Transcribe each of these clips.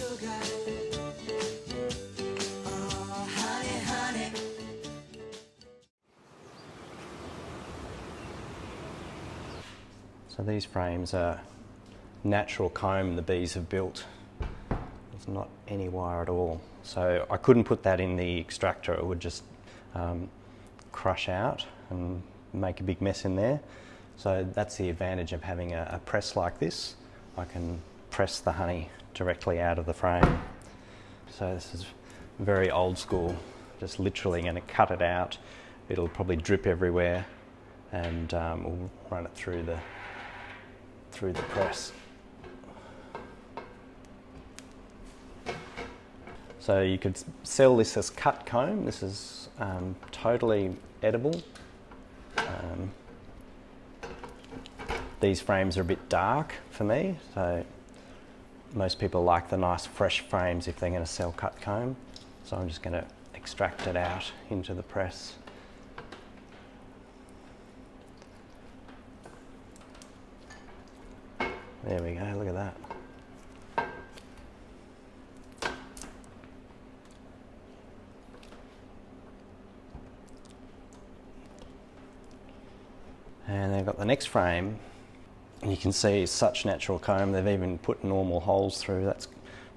sugar. Oh, honey, honey. So these frames are natural comb the bees have built. There's not any wire at all. So I couldn't put that in the extractor. It would just crush out and make a big mess in there. So that's the advantage of having a press like this. I can press the honey directly out of the frame. So this is very old school, just literally going to cut it out. It'll probably drip everywhere, and we'll run it through the press. So you could sell this as cut comb. This is totally edible. These frames are a bit dark for me, so most people like the nice fresh frames if they're going to sell cut comb. So I'm just going to extract it out into the press. There we go, look at that. And they've got the next frame, and you can see it's such natural comb. They've even put normal holes through. That's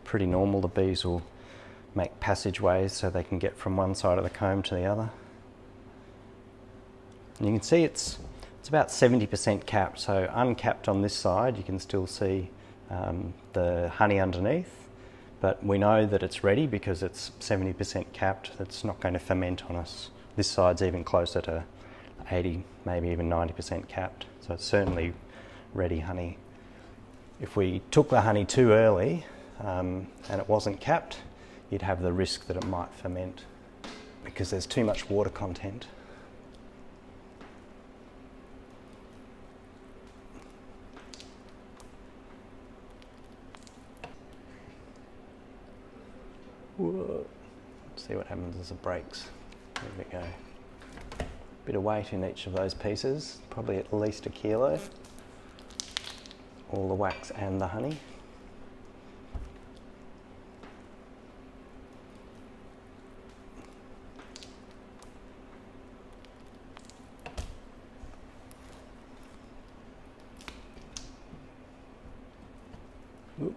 pretty normal. The bees will make passageways so they can get from one side of the comb to the other. And you can see it's about 70% capped, so uncapped on this side you can still see the honey underneath, but we know that it's ready because it's 70% capped. It's not going to ferment on us. This side's even closer to 80, maybe even 90% capped, so it's certainly ready honey. If we took the honey too early and it wasn't capped, you'd have the risk that it might ferment because there's too much water content. Whoa. Let's see what happens as it breaks. There we go. Bit of weight in each of those pieces, probably at least 1 kilo. All the wax and the honey. Oop.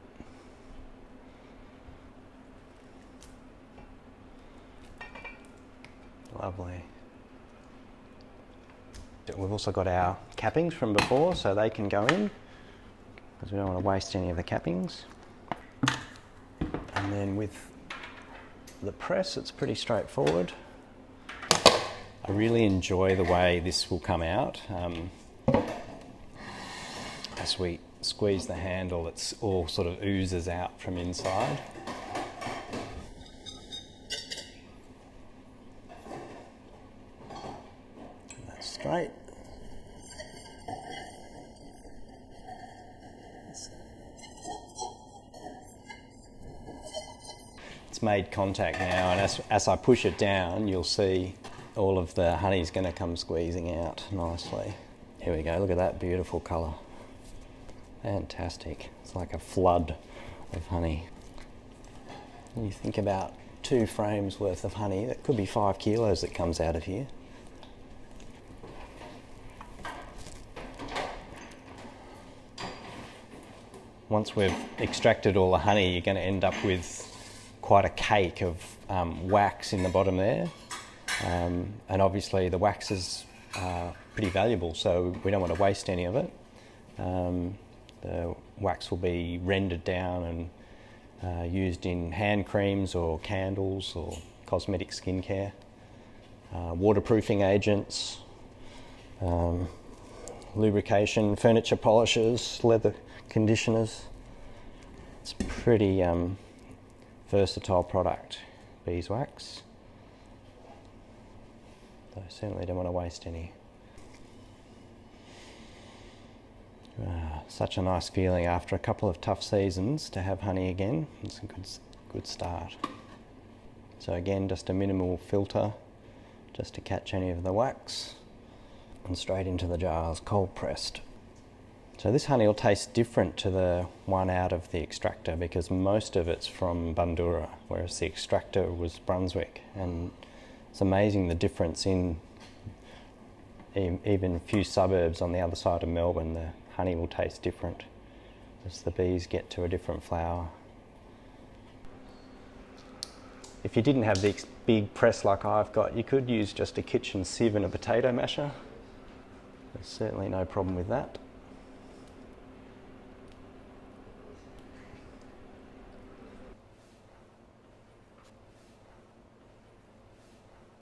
Lovely. We've also got our cappings from before, so they can go in because we don't want to waste any of the cappings. And then with the press, it's pretty straightforward. I really enjoy the way this will come out. As we squeeze the handle, it's all sort of oozes out from inside. That's straight. It's made contact now, and as I push it down, you'll see all of the honey's going to come squeezing out nicely. Here we go, look at that beautiful colour. Fantastic. It's like a flood of honey. When you think about 2 frames worth of honey, that could be 5 kilos that comes out of here. Once we've extracted all the honey, you're going to end up with quite a cake of wax in the bottom there. And obviously the wax is pretty valuable, so we don't want to waste any of it. The wax will be rendered down and used in hand creams or candles or cosmetic skincare, waterproofing agents, lubrication, furniture polishers, leather conditioners. It's a pretty versatile product, beeswax. So I certainly don't want to waste any. Such a nice feeling after a couple of tough seasons to have honey again. It's a good start. So again, just a minimal filter just to catch any of the wax, and straight into the jars, cold pressed. So this honey will taste different to the one out of the extractor because most of it's from Bundoora, whereas the extractor was Brunswick. And it's amazing the difference in even a few suburbs on the other side of Melbourne. The honey will taste different as the bees get to a different flower. If you didn't have the big press like I've got, you could use just a kitchen sieve and a potato masher. There's certainly no problem with that.